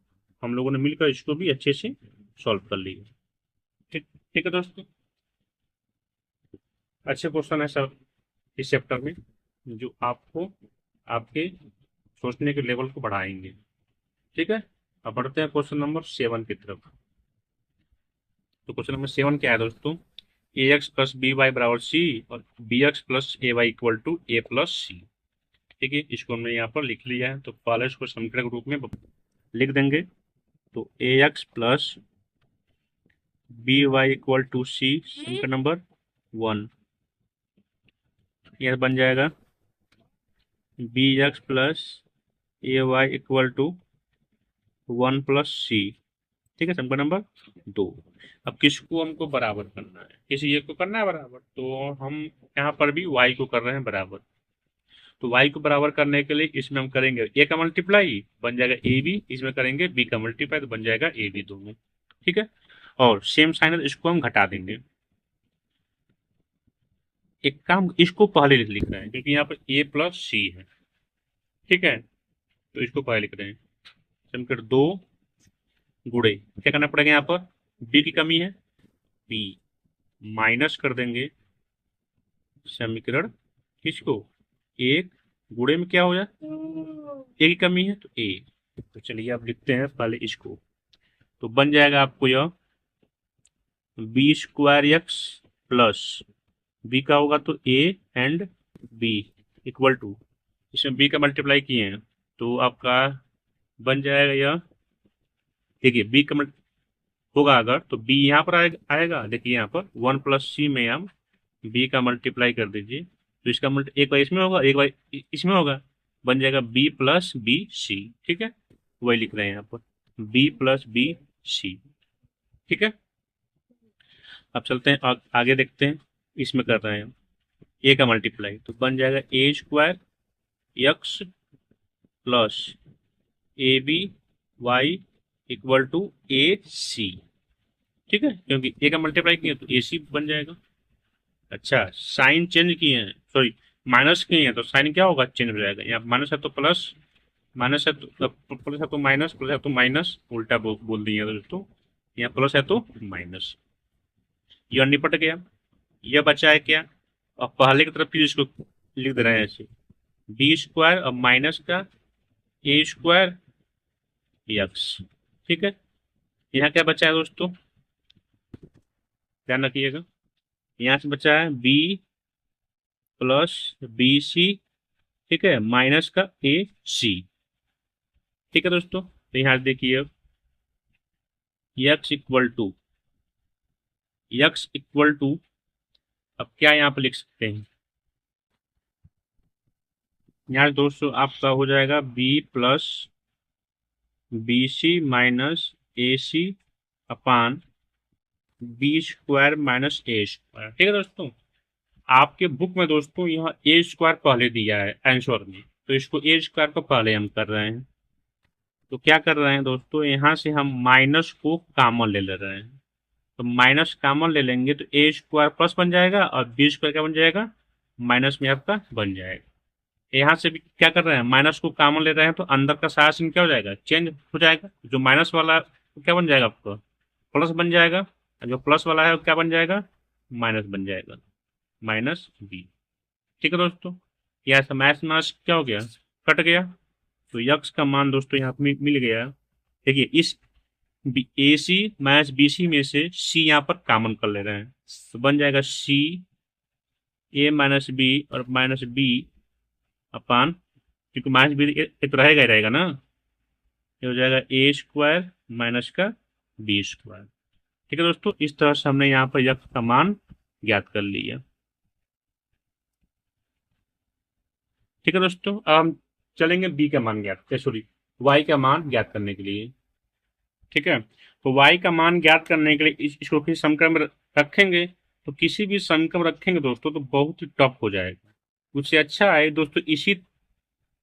हम लोगों ने मिलकर इसको भी अच्छे से सॉल्व कर लिया। ठीक ठीक है दोस्तों, अच्छे क्वेश्चन है सब इस चैप्टर में, जो आपको आपके सोचने के लेवल को बढ़ाएंगे। ठीक है, अब बढ़ते हैं क्वेश्चन नंबर 7 की तरफ। तो क्वेश्चन नंबर 7 क्या है दोस्तों, A X plus B Y बराबर सी और B x plus A Y equal to A plus C. ठीक है, इसको हमने यहाँ पर लिख लिया है, तो पहले इसको समीकरण के रूप में लिख देंगे, तो A X plus B Y equal to C समीकरण नंबर 1, यह बन जाएगा B x plus A Y equal to 1 plus C. ठीक है, समीकरण नंबर 2। अब किसको हमको बराबर करना है, किसी एक को करना है बराबर, तो हम यहाँ पर भी y को कर रहे हैं बराबर, तो y को बराबर करने के लिए इसमें हम करेंगे a का मल्टीप्लाई, बन जाएगा ए बी, इसमें करेंगे b का मल्टीप्लाई, तो बन जाएगा ए बी दोनों। ठीक है, और सेम साइन है, इसको हम घटा देंगे। एक काम, इसको पहले लिख रहे हैं क्योंकि यहाँ पर a प्लस सी है। ठीक है, तो इसको पहले लिख रहे हैं, समीकरण 2 गुणे क्या करना पड़ेगा, यहाँ पर b की कमी है, b माइनस कर देंगे समीकरण किसको, 1 गुणे में क्या हो जाए, ए की कमी है तो ए। तो चलिए अब लिखते हैं पहले इसको। तो बन जाएगा आपको यह b square x plus b का होगा तो a and b equal to, इसमें बी का मल्टीप्लाई किए हैं तो आपका बन जाएगा यह, देखिए बी का होगा अगर तो बी यहाँ पर आएगा। देखिए यहाँ पर 1 + c में हम बी का मल्टीप्लाई कर दीजिए तो इसका एक बार इसमें होगा एक बार इसमें होगा, बन जाएगा बी प्लस बी सी। ठीक है, वही लिख रहे हैं यहाँ पर बी प्लस बी सी। ठीक है, अब चलते हैं आगे देखते हैं। इसमें कर रहे हैं हम ए का मल्टीप्लाई तो बन जाएगा A square x plus A B Y equal to A C. ठीक है, क्योंकि ए का मल्टीप्लाई किए तो ए सी बन जाएगा। अच्छा, साइन चेंज किए हैं, सॉरी माइनस किए हैं तो साइन क्या होगा, चेंज हो जाएगा। यहाँ माइनस है तो प्लस, माइनस है तो प्लस है तो माइनस, प्लस है तो माइनस, उल्टा बोल दिए दोस्तों। यहाँ प्लस है तो माइनस, यह निपट गया। यह बचा है क्या, और पहले की तरफ फिर इसको लिख दे रहे हैं ऐसे बी स्क्वायर और माइनस का ए स्क्वायर एक्स। ठीक है, यहाँ क्या बचा है दोस्तों, ध्यान रखिएगा। यहाँ से बचा है बी प्लस बी सी, ठीक है, माइनस का ए सी। ठीक है दोस्तों, तो यहाँ देखिए एक्स इक्वल टू अब क्या यहाँ पर लिख सकते हैं, यहाँ दोस्तों आपका हो जाएगा B plus B C minus A C upon B square minus A square. ठीक है दोस्तों, आपके बुक में दोस्तों यहाँ ए स्क्वायर पहले दिया है आंसर में, तो इसको ए स्क्वायर को पहले हम कर रहे हैं। तो क्या कर रहे हैं दोस्तों, यहाँ से हम माइनस को कॉमन ले रहे हैं। तो माइनस कॉमन ले लेंगे तो ए स्क्वायर प्लस बन जाएगा और बी स्क्वायर क्या बन जाएगा, माइनस में आपका बन जाएगा। यहाँ से भी क्या कर रहे हैं, माइनस को कॉमन ले रहे हैं तो अंदर का सारा चिन्ह क्या हो जाएगा, चेंज हो जाएगा। जो माइनस वाला क्या बन जाएगा, आपका प्लस बन जाएगा, और जो प्लस वाला है वो क्या बन जाएगा, माइनस बन जाएगा, माइनस बी। ठीक है दोस्तों, यहाँ से माइनस माइनस क्या हो गया, कट गया। तो यक्स का मान दोस्तों यहाँ पे मिल गया। देखिए इस ए सी माइनस बी सी में से सी यहाँ पर कॉमन कर ले रहे हैं तो बन जाएगा सी ए माइनस बी और माइनस बी अपान, क्योंकि माइनस बी ये तो रहेगा ही रहेगा ना, ये हो जाएगा ए स्क्वायर माइनस का बी स्क्वायर। ठीक है दोस्तों, इस तरह से हमने यहाँ पर यक्स का मान ज्ञात कर लिया। ठीक है दोस्तों, अब हम चलेंगे बी का मान ज्ञात, सॉरी वाई का मान ज्ञात करने के लिए। ठीक है, तो y का मान ज्ञात करने के लिए इसको किसी समीकरण में रखेंगे, तो किसी भी समीकरण में रखेंगे दोस्तों तो बहुत ही टफ हो जाएगा। उससे अच्छा है दोस्तों इसी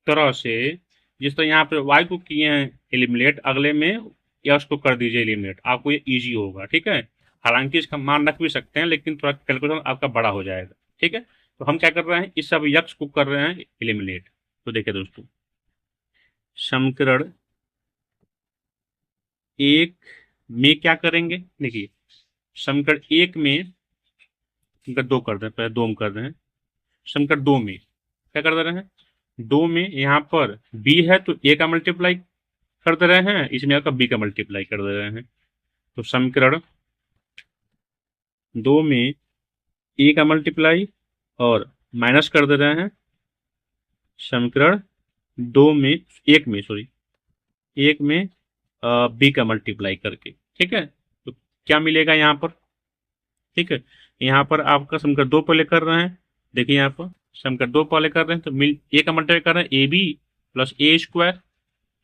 तरह से, जिस तरह यहाँ पे y को किए हैं एलिमिनेट, अगले में यश को कर दीजिए एलिमिनेट, आपको ये ईजी होगा। ठीक है, हालांकि इसका मान रख भी सकते हैं लेकिन थोड़ा कैलकुलेशन आपका बड़ा हो जाएगा। ठीक है, तो हम क्या कर रहे हैं, इस सब यक्ष को कर रहे हैं एलिमिनेट। तो देखिए दोस्तों, समीकरण एक में क्या करेंगे, देखिए समीकरण एक में समीकरण दो कर रहे हैं, पहले दो में कर रहे हैं। समीकरण दो में क्या कर दे रहे हैं, दो में यहाँ पर बी है तो ए का मल्टीप्लाई कर दे रहे हैं, इसमें आपका बी का मल्टीप्लाई कर दे रहे हैं। तो समीकरण दो में ए का मल्टीप्लाई और माइनस कर दे रहे हैं समीकरण दो में एक में बी का मल्टीप्लाई करके। ठीक है, तो क्या मिलेगा यहाँ पर, ठीक है, यहाँ पर आपका समीकरण दो पहले कर रहे हैं। देखिए यहाँ पर समीकरण दो पहले कर रहे हैं तो ए का मल्टीप्लाई कर रहे हैं a b plus A square,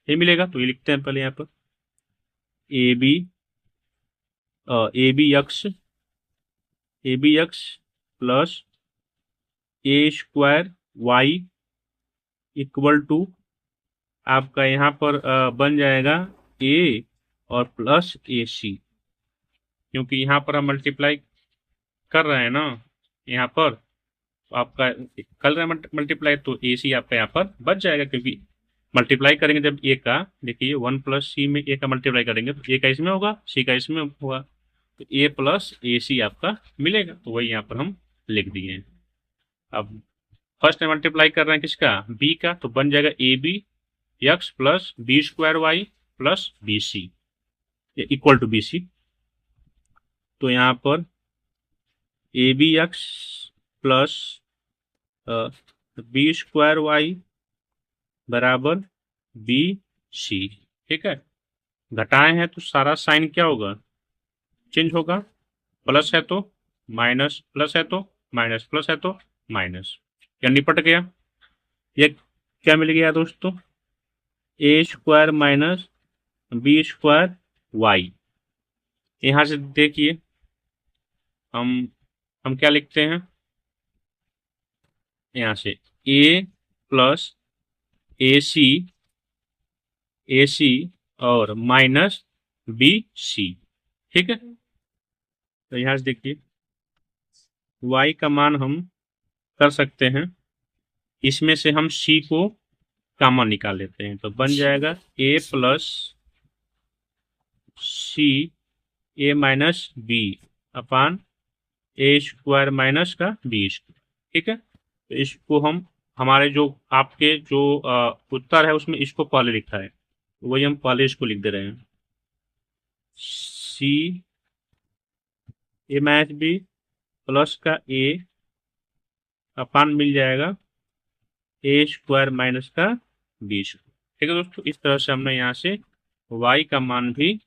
ये मिलेगा। तो ये लिखते हैं पहले यहाँ पर a b x plus A square y equal to आपका यहाँ पर बन जाएगा ए और प्लस ए सी, क्योंकि यहाँ पर हम मल्टीप्लाई कर रहे हैं ना, यहाँ पर तो आपका कर रहे हैं मल्टीप्लाई तो ए सी आपका यहाँ पर बच जाएगा, क्योंकि मल्टीप्लाई करेंगे जब ए का, देखिए 1 + c में ए का मल्टीप्लाई करेंगे तो ए का इसमें होगा, सी का इसमें होगा, तो ए प्लस ए सी आपका मिलेगा। तो वही यहाँ पर हम लिख दिए हैं। अब फर्स्ट मल्टीप्लाई कर रहे हैं किसका, बी का, तो बन जाएगा a b x plus B square y plus B c equal to b c. तो यहाँ पर a b x plus B square y बराबर बी सी। ठीक है, घटाए हैं तो सारा साइन क्या होगा, चेंज होगा, प्लस है तो माइनस, प्लस है तो माइनस, प्लस है तो माइनस, या निपट गया। ये क्या मिल गया दोस्तों, A square minus B square Y. यहां से देखिए हम क्या लिखते हैं, यहां से ए प्लस ए सी और माइनस बी सी। ठीक है, तो यहां से देखिए y का मान हम कर सकते हैं, इसमें से हम c को कॉमन निकाल लेते हैं, तो बन जाएगा a plus c A minus b upon A square minus का बी स्क्वायर। ठीक है, तो इसको हम हमारे जो आपके जो उत्तर है उसमें इसको पहले लिखा है, वही हम पहले इसको लिख दे रहे हैं, सी ए माइनस बी प्लस का ए अपान मिल जाएगा ए स्क्वायर माइनस का बी स्क्वायर। ठीक है दोस्तों, इस तरह से हमने यहाँ से y का मान भी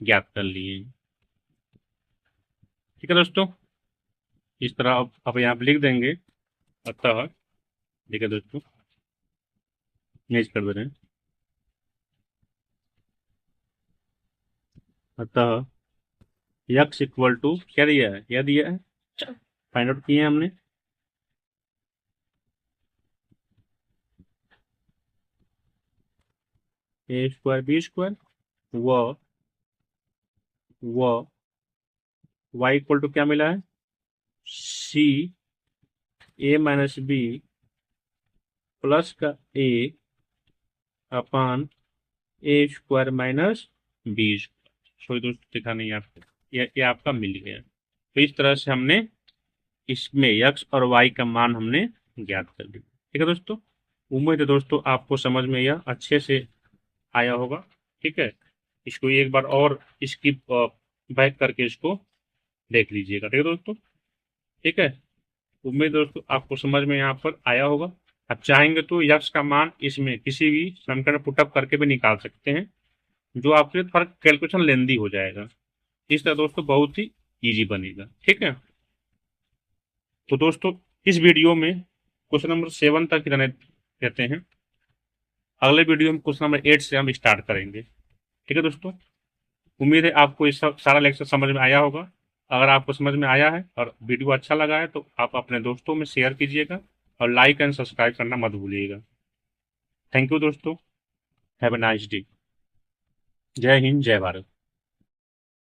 ज्ञात कर लिए। ठीक है दोस्तों, इस तरह अब यहाँ पे लिख देंगे, अतः ठीक है दोस्तों, नेक्स्ट कर दे रहे हैं, अतः x इक्वल टू क्या दिया है, यह दिया है, फाइंड आउट किए हैं हमने, ए स्क्वायर बी स्क्वायर व y इक्वल टू क्या मिला है, सी ए माइनस बी प्लस का A upon A square minus B square. Sorry दोस्तों दिखा नहीं आपको, ये आपका मिल गया। तो इस तरह से हमने इसमें x और y का मान हमने ज्ञात कर दिया। ठीक है दोस्तों, उम्मीद है दोस्तों आपको समझ में यह अच्छे से आया होगा। ठीक है, इसको एक बार और इसकी बैक करके इसको देख लीजिएगा। ठीक है दोस्तों, ठीक है, उम्मीद है दोस्तों आपको समझ में यहाँ पर आया होगा। आप चाहेंगे तो यक्स का मान इसमें किसी भी समीकरण पुटअप करके भी निकाल सकते हैं, जो आपके लिए थोड़ा कैलकुलेशन लेंदी हो जाएगा। इस तरह दोस्तों बहुत ही इजी बनेगा। ठीक है, तो दोस्तों इस वीडियो में क्वेश्चन नंबर 7 तक रहने देते हैं, अगले वीडियो में क्वेश्चन नंबर 8 से हम स्टार्ट करेंगे। ठीक है दोस्तों, उम्मीद है आपको इस सारा लेक्चर समझ में आया होगा। अगर आपको समझ में आया है और वीडियो अच्छा लगा है तो आप अपने दोस्तों में शेयर कीजिएगा और लाइक एंड सब्सक्राइब करना मत भूलिएगा। थैंक यू दोस्तों, हैव अ नाइस डे। जय हिंद, जय भारत।